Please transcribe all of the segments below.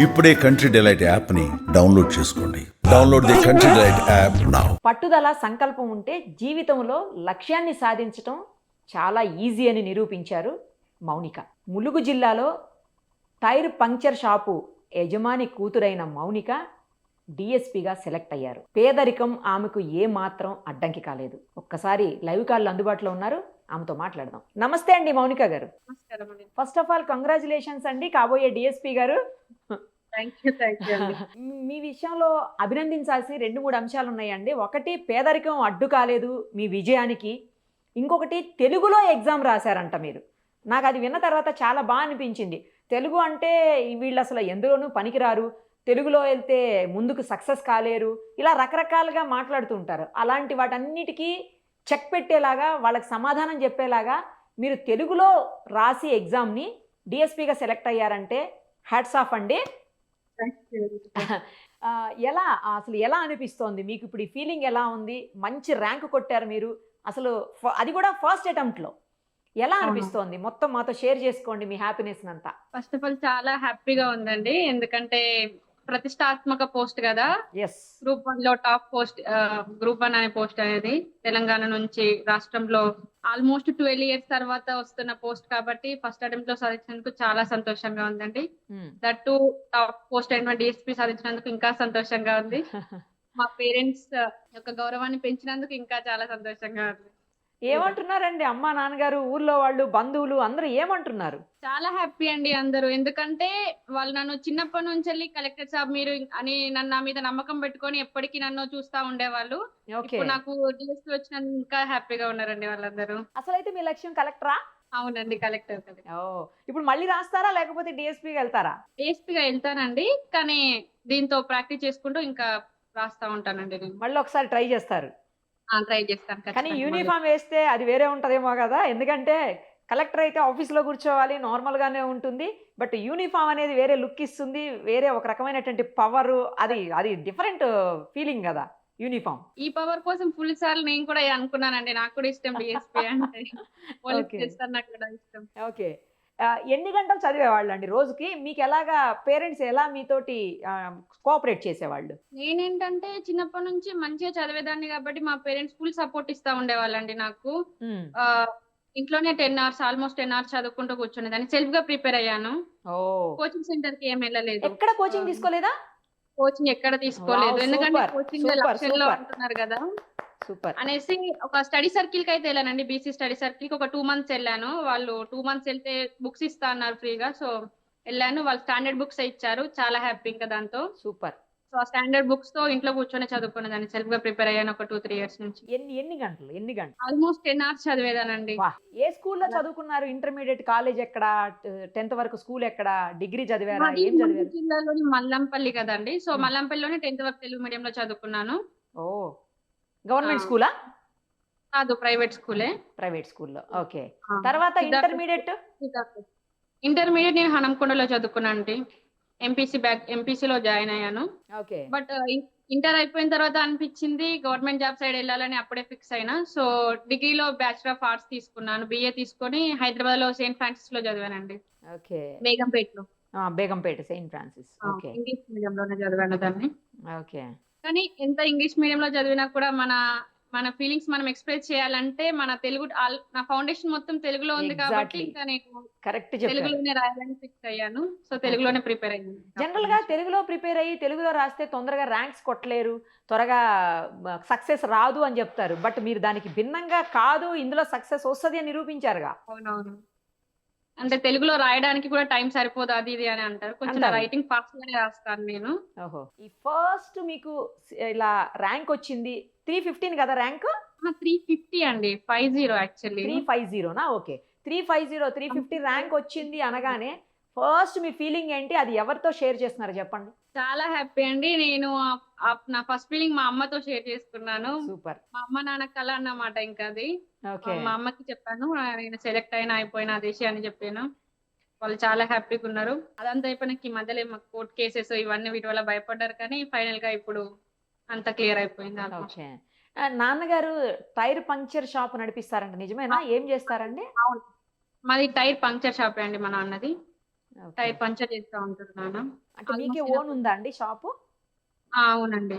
ఇప్పుడే country delight యాప్ని download చేసుకోండి. Download the country delight app now. పట్టుదల, సంకల్పం ఉంటే జీవితంలో లక్ష్యాన్ని సాధించటం చాలా ఈజీ అని నిరూపించారు మౌనిక. ములుగు జిల్లాలో టైర్ పంక్చర్ షాపు యజమాని కూతురైన మౌనిక డిఎస్పీగా సెలెక్ట్ అయ్యారు. పేదరికం ఆమెకు ఏమాత్రం అడ్డంకి కాలేదు. ఒక్కసారి లైవ్ కాల్ అందుబాటులో ఉన్నారు, ఆమెతో మాట్లాడదాం. నమస్తే అండి మౌనిక గారు. ఫస్ట్ ఆఫ్ ఆల్ కంగ్రాచులేషన్స్ అండి కాబోయే డిఎస్పీ గారు. మీ విషయంలో అభినందించాల్సి 2-3 అంశాలు ఉన్నాయండి. ఒకటి, పేదరికం అడ్డు కాలేదు మీ విజయానికి. ఇంకొకటి, తెలుగులో ఎగ్జామ్ రాశారంట మీరు. నాకు అది విన్న తర్వాత చాలా బాగా అనిపించింది. తెలుగు అంటే వీళ్ళు అసలు ఎందులోనూ పనికిరారు, తెలుగులో వెళ్తే ముందుకు సక్సెస్ కాలేరు, ఇలా రకరకాలుగా మాట్లాడుతూ ఉంటారు. అలాంటి వాటన్నిటికీ చెక్ పెట్టేలాగా, వాళ్ళకి సమాధానం చెప్పేలాగా మీరు తెలుగులో రాసి ఎగ్జామ్ని డిఎస్పీగా సెలెక్ట్ అయ్యారంటే హ్యాట్స్ ఆఫ్ అండి. అసలు ఎలా అనిపిస్తోంది మీకు ఇప్పుడు? ఈ ఫీలింగ్ ఎలా ఉంది? మంచి ర్యాంక్ కొట్టారు మీరు, అసలు అది కూడా ఫస్ట్ అటెంప్ట్లో. ఎలా అనిపిస్తోంది? మొత్తం మాతో షేర్ చేసుకోండి మీ హ్యాపీనెస్ అంతా. ఫస్ట్ ఆఫ్ ఆల్ చాలా హ్యాపీగా ఉందండి, ఎందుకంటే ప్రతిష్టాత్మక పోస్ట్ కదా. గ్రూప్ 1 లో టాప్ పోస్ట్, గ్రూప్ 1 అనే పోస్ట్ అనేది తెలంగాణ నుంచి రాష్ట్రంలో ఆల్మోస్ట్ 12 ఇయర్స్ తర్వాత వస్తున్న పోస్ట్ కాబట్టి ఫస్ట్ అటెంప్ట్ లో సాధించినందుకు చాలా సంతోషంగా ఉందండి. దట్టు టాప్ పోస్ట్ అయిన డిఎస్పీ సాధించినందుకు ఇంకా సంతోషంగా ఉంది. మా పేరెంట్స్ యొక్క గౌరవాన్ని పెంచినందుకు ఇంకా చాలా సంతోషంగా ఉంది. ఏమంటున్నారండి అమ్మా, నాన్నగారు, ఊర్లో వాళ్ళు, బంధువులు అందరూ ఏమంటున్నారు? చాలా హ్యాపీ అండి అందరూ, ఎందుకంటే వాళ్ళు నన్ను చిన్నప్పటి నుంచి వెళ్ళి కలెక్టర్ సాబ్ మీరు అని నన్ను నా మీద నమ్మకం పెట్టుకొని ఎప్పటికీ నన్ను చూస్తా ఉండేవాళ్ళు. ఇప్పుడు నాకు డిఎస్పీ వచ్చినందుకు ఇంకా హ్యాపీగా ఉన్నారండి వాళ్ళందరూ. అసలైతే మీ లక్ష్యం కలెక్టరా? అవునండి, కలెక్టర్. ఇప్పుడు మళ్ళీ రాస్తారా లేకపోతే డిఎస్పీగా వెళ్తారా? డిఎస్పీగా వెళ్తానండి, కానీ దీంతో ప్రాక్టీస్ చేసుకుంటూ ఇంకా రాస్తా ఉంటానండి. నేను మళ్ళీ ఒకసారి ట్రై చేస్తారు? ట్రై చేస్తాను. కానీ యూనిఫామ్ వేస్తే అది వేరే ఉంటదేమో కదా, ఎందుకంటే కలెక్టర్ అయితే ఆఫీస్లో కూర్చోవాలి, నార్మల్గానే ఉంటుంది. బట్ యూనిఫామ్ అనేది వేరే లుక్ ఇస్తుంది, వేరే ఒక రకమైనటువంటి పవర్, అది డిఫరెంట్ ఫీలింగ్ కదా యూనిఫామ్. ఈ పవర్ కోసం ఫుల్ సార్లు నేను కూడా అనుకున్నానండి, నాకు కూడా ఇష్టం డిఎస్పీ అంటే. నాకు కూడా ఇష్టం. ఓకే, ఎన్ని గంటలు చదివేవాళ్ళు అండి రోజుకి? మీకు ఎలాగా పేరెంట్స్ ఎలా మీతోటి కోఆపరేట్ చేసేవాళ్ళు? నేనేంటంటే చిన్నప్పటి నుంచి మంచిగా చదివేదాన్ని కాబట్టి మా పేరెంట్స్ ఫుల్ సపోర్ట్ ఇస్తా ఉండేవాళ్ళండి నాకు. ఇంట్లోనే 10 hours, ఆల్మోస్ట్ 10 hours చదువుకుంటూ కూర్చునేదాన్ని. సెల్ఫ్ గా ప్రిపేర్ అయ్యాను. కోచింగ్ సెంటర్ కి ఏం వెళ్ళలేదు. ఎక్కడ కోచింగ్ తీసుకోలేదా? కోచింగ్ ఎక్కడ తీసుకోలేదు, ఎందుకంటే కోచింగ్ లక్షల్లో అంటున్నారు కదా సూపర్ అనేసి. ఒక స్టడీ సర్కిల్ కి అయితే వెళ్ళానండి, బీసీ స్టడీ సర్కిల్ కి ఒక 2 months వెళ్ళాను. వాళ్ళు 2 months వెళ్తే బుక్స్ ఇస్తా అన్నారు ఫ్రీగా, సో వెళ్ళాను. వాళ్ళు స్టాండర్డ్ బుక్స్ ఇచ్చారు, చాలా హ్యాపీ ఇంకా దాంతో. సూపర్. సో ఆ స్టాండర్డ్ బుక్స్ తో ఇంట్లో కూర్చొని చదువుకునేదాన్ని. సెల్ఫ్ గా ప్రిపేర్ అయ్యాను ఒక 2-3 years నుంచి. ఎన్ని గంటలు? Almost 10 hours చదివేదానండి. ఏ స్కూల్లో చదువుకున్నారు? ఇంటర్మీడియట్, కాలేజ్ ఎక్కడ? 10th వరకు స్కూల్ ఎక్కడ? డిగ్రీ చదివారా? ఏం చదివారు? జిల్లాలోని మల్లంపల్లి కదండి, సో మల్లంపల్లిలోనే 10th వరకు తెలుగు మీడియం లో చదువుకున్నాను. గవర్నమెంట్ స్కూలా? కాదు, ప్రైవేట్ స్కూలే. ప్రైవేట్ స్కూల్లో. ఓకే, తర్వాత ఇంటర్మీడియట్ నేను హనంకొండలో చదువుకున్నాను అండి. ఎంపీసీలో జాయిన్ అయ్యాను. బట్ ఇంటర్ అయిపోయిన తర్వాత అనిపించింది గవర్నమెంట్ జాబ్ సైడ్ వెళ్ళాలని, అప్పుడే ఫిక్స్ అయినా. సో డిగ్రీలో బ్యాచిలర్ ఆఫ్ ఆర్ట్స్ తీసుకున్నాను. బిఏ తీసుకొని హైదరాబాద్ లో సెయింట్ ఫ్రాన్సిస్ లో చదివానండి. బేగంపేటలో. Begumpet saint Francis. English medium లోనే చదివాను దాన్ని. ఓకే, కానీ ఎంత ఇంగ్లీష్ మీడియం లో చదివినా కూడా మన ఫీలింగ్స్ మనం ఎక్స్ప్రెస్ చేయాలంటే మన తెలుగు, నా ఫౌండేషన్ మొత్తం తెలుగులో ఉంది కాబట్టి ఇంకా నేను తెలుగులోనే రాయాలని ఫిక్స్ అయ్యాను. సో తెలుగులోనే ప్రిపేర్ అయ్యాను. జనరల్ గా తెలుగులో ప్రిపేర్ అయ్యి తెలుగులో రాస్తే తొందరగా ర్యాంక్స్ కొట్టలేరు, త్వరగా సక్సెస్ రాదు అని చెప్తారు. బట్ మీరు దానికి భిన్నంగా కాదు, ఇందులో సక్సెస్ వస్తుంది అని నిరూపించారుగా. అవునవును, అంటే తెలుగులో రాయడానికి కూడా టైం సరిపోదు అది ఇది అని అంటారు. కొంచెం రైటింగ్ ఫాస్ట్ గానే రాస్తాను నేను. ఈ ఫస్ట్ మీకు ఇలా ర్యాంక్ వచ్చింది 315 కదా ర్యాంక్? 350 అండి, 50 యాక్చువల్లీ. 350నా? ఓకే, 350 ర్యాంక్ వచ్చింది అనగానే ఫస్ట్ మీ ఫీలింగ్ ఏంటి? అది ఎవరితో షేర్ చేస్తున్నారు చెప్పండి. చాలా హ్యాపీ అండి. నేను నా ఫస్ట్ ఫీలింగ్ మా అమ్మతో షేర్ చేసుకున్నాను. సూపర్. మా అమ్మ నాన్న కళ అన్నమాట ఇంకా అది. మా అమ్మకి చెప్పాను నేను సెలెక్ట్ అయిపోయిన దేశీ అని చెప్పాను. వాళ్ళు చాలా హ్యాపీగా ఉన్నారు. అదంతా అయిపోయినాక ఈ మధ్యలో మాకు కోర్ట్ కేసెస్ ఇవన్నీ వీటి వల్ల భయపడ్డారు, కానీ ఫైనల్ గా ఇప్పుడు అంత క్లియర్ అయిపోయింది. నాన్నగారు టైర్ పంక్చర్ షాప్ నడిపిస్తారంట, నిజమేనా? ఏం చేస్తారండి? మాది టైర్ పంక్చర్ షాప్ అండి మా నాన్నది. ఓకే. టైర్ పంచర్ చేస్తా ఉంటారు నాన్న. అంటే మీకే Almost ఓన్ ఉందా అండి షాపు? అవునండి.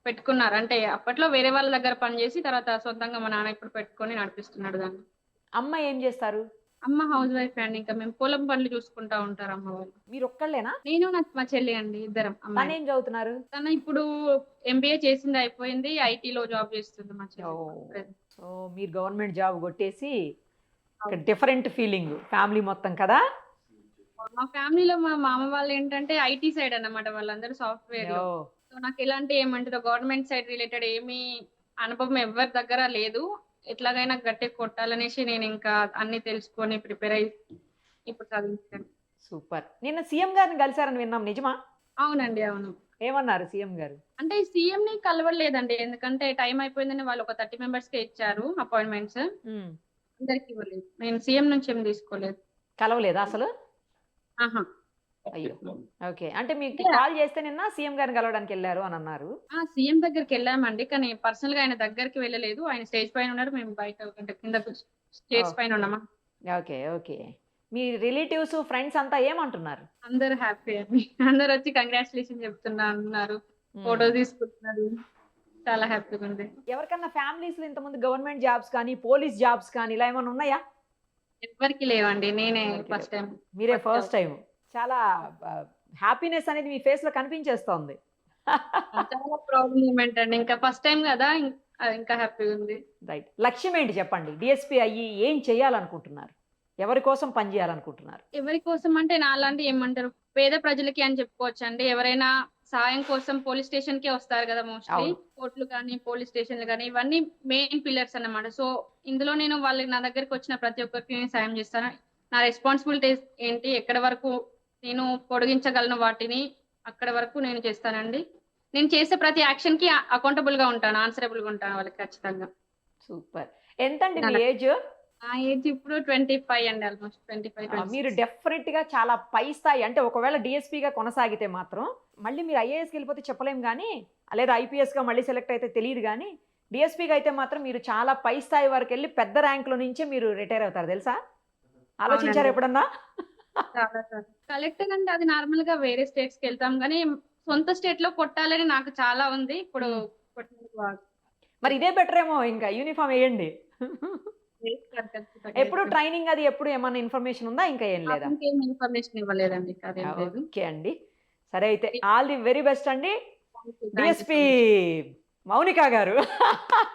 పెట్టుకున్నారు. అంటే అప్పట్లో వేరే వాళ్ళ దగ్గర పనిచేసి తర్వాత సొంతంగా మా నాన్న ఇప్పుడు పెట్టుకొని నడిపిస్తున్నాడు దాన్ని. అమ్మ ఏం చేస్తారు? అమ్మ హౌస్ వైఫ్ అండి. ఇంకా మేము పొలం పనులు చూసుకుంటా ఉంటారు అమ్మ వాళ్ళు. మీరు ఒక్కళ్ళేనా? నేను మా చెల్లి అండి, ఇద్దరం అమ్మాయిలు. తనేం చదువుతున్నారు? తను ఇప్పుడు ఎంబీఏ చేసింది అయిపోయింది. ఐటీలో జాబ్ చేస్తుంది మా చెల్లి. ఓహ్! సో మీరు గవర్నమెంట్ జాబ్ కొట్టేసి ఇక్కడ డిఫరెంట్ ఫీలింగ్ ఫ్యామిలీ మొత్తం కదా? మా ఫ్యామిలీలో మా మామ వాళ్ళు ఏంటంటే ఐటీ సైడ్ అన్నమాట. వాళ్ళందరూ సాఫ్ట్‌వేర్ లో. ఓహ్! సో నాకు ఎలాంటి ఏమంటారు గవర్నమెంట్ సైడ్ రిలేటెడ్ ఏమీ అనుభవం ఎవరి దగ్గర లేదు. ఎట్లాగైనా గట్టిగా కొట్టాలనేసి నేను ఇంకా అన్ని తెలుసుకొని ప్రిపేర్ అయ్యి ఇప్పుడు చదివించాను. సూపర్. నిన్న సీఎం గారిని కలిసారని విన్నాం, నిజమా? అవునండి. అవును. ఏమన్నారు సీఎం గారు? అంటే సీఎంని కలవలేదండి. ఎందుకంటే టైం అయిపోయిందని వాళ్ళు ఒక 30 మెంబర్స్‌కే ఇచ్చారు అపాయింట్మెంట్స్. హ్మ్. అందరికి ఇవ్వలేదు. నేను సీఎం నుంచి ఏం తీసుకోలేదు. కలవలేదా అసలు? ఆహా! అయ్యో! ఓకే. అంటే మీకు అంటే కాల్ చేస్తే నిన్న సీఎం గారిని కలవడానికి వెళ్లారు అని అన్నారు. సీఎం దగ్గరికెళ్ళామండి. కానీ పర్సనల్‌గా ఆయన దగ్గరికి వెళ్ళలేదు. ఆయన స్టేజ్ పైన ఉన్నారు. మేము బయట అంటే కింద స్టేజ్ ఓహ్! పైన ఉన్నామా. ఓకే. ఓకే. మీ రిలేటివ్స్, ఫ్రెండ్స్ అంతా ఏమంటున్నారు? అందరూ హ్యాపీ అండి. అందరొచ్చి కంగ్రాచ్యులేషన్ అన్నారు. హ్మ్. ఫోటో తీసుకుంటున్నారు. చాలా హ్యాపీగా ఉంది. ఎవరికన్నా ఫ్యామిలీస్‌లో ఇంతకుముందు గవర్నమెంట్ జాబ్స్ కానీ, పోలీస్ జాబ్స్ కానీ ఇలా ఏమన్నా ఉన్నాయా? ఎవ్వరికీ లేవండి. నేనే ఎవరికీ ఫస్ట్ టైం. మీరే ఫస్ట్ ఫస్ట్ టైమ్. చాలా హ్యాపీనెస్ అనేది మీ ఫేస్‌లో కనిపించేస్తోంది. చాలా ప్రౌడ్ మూమెంట్ అండి. ఇంకా ఫస్ట్ టైం గదా! ఇంకా హ్యాపీగా ఉంది. రైట్. లక్ష్యం ఏంటి చెప్పండి? డీఎస్‌పీ అయ్యి ఏం చేయాలనుకుంటున్నారు? ఎవరి కోసం పని చేయాలనుకుంటున్నారు? ఎవరి కోసం అంటే నాలాంటి ఏమంటారు పేద ప్రజలకి అని చెప్పుకోవచ్చండి. ఎవరైనా సహాయం కోసం పోలీస్ స్టేషన్‌కే వస్తారు గదా! మోస్ట్‌లీ. అవును. కోర్టులు కానీ, పోలీస్ స్టేషన్‌లు గానీ ఇవన్నీ మెయిన్ పిల్లర్స్ అన్నమాట. సో, ఇందులో నేను వాళ్ళు నా దగ్గరకొచ్చిన ప్రతి ఒక్కరికి నేను సాయం చేస్తాను. నా రెస్పాన్సిబిలిటీస్ ఏంటి? ఎక్కడి వరకు నేను పొడిగించగలను వాటిని, అక్కడి వరకు నేను చేస్తానండి. నేను చేసే ప్రతి యాక్షన్‌కి అకౌంటబుల్‌గా ఉంటాను. ఆన్సరబుల్‌గా ఉంటాను వాళ్ళకి ఖచ్చితంగా. సూపర్. ఎంతండి మీ ఏజ్? నా ఏజ్ ఇప్పుడు 25 అండి. ఆల్‌మోస్ట్ 25, మీరు 26. డెఫినెట్‌గా చాలా పై స్థాయి అంటే ఒకవేళ డీఎస్‌పీగా కొనసాగితే మాత్రం మళ్ళీ మీరు ఐఏఎస్‌కి వెళ్ళిపోతే చెప్పలేం గానీ, లేదా ఐపీఎస్‌గా మళ్ళీ సెలెక్ట్ అయితే తెలీదు గానీ, డీఎస్‌పీగా అయితే మాత్రం మీరు చాలా పై స్థాయి వరకెళ్ళి పెద్ద ర్యాంక్‌లో నుంచే మీరు రిటైర్ అవుతారు తెలుసా? ఆలోచించారా అవునండి. ఎప్పుడన్నా? చాలా సార్లు. కలెక్టర్ అంటే అది నార్మల్‌గా వేరే స్టేట్స్‌కెళ్తాం గానీ, సొంత స్టేట్‌లో కొట్టాలని నాకు చాలా ఉంది. ఇప్పుడు హ్మ్. కొట్టడానికి బాగా మరి ఇదే బెటరేమో ఇంకా యూనిఫార్మ్ ఎయండి. చేస్తారు ఖచ్చితంగా ఎప్పుడు చేస్తారు. ట్రైనింగ్ అది ఎప్పుడు ఏమన్నా ఇన్ఫర్మేషన్ ఉందా? ఇంకా ఏం లేదా? నాకింకేం ఇన్ఫర్మేషన్ ఇవ్వలేదండి. ఇంకా అదేం లేదు. ఓకే అండి. సరే అయితే ఆల్ ది వెరీ బెస్ట్ అండి. Thank you. Thank you so DSP much. Mounika గారు.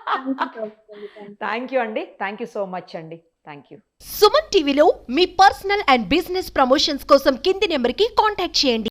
థాంక్ యూ సో మచ్ అండి. Thank you. థాంక్ యూ అండి. థాంక్ యూ సో మచ్ అండి. Thank you. సుమన్ టీవీలో మీ పర్సనల్ అండ్ బిజినెస్ ప్రమోషన్స్ కోసం కింది నెంబర్కి కాంటాక్ట్ చేయండి.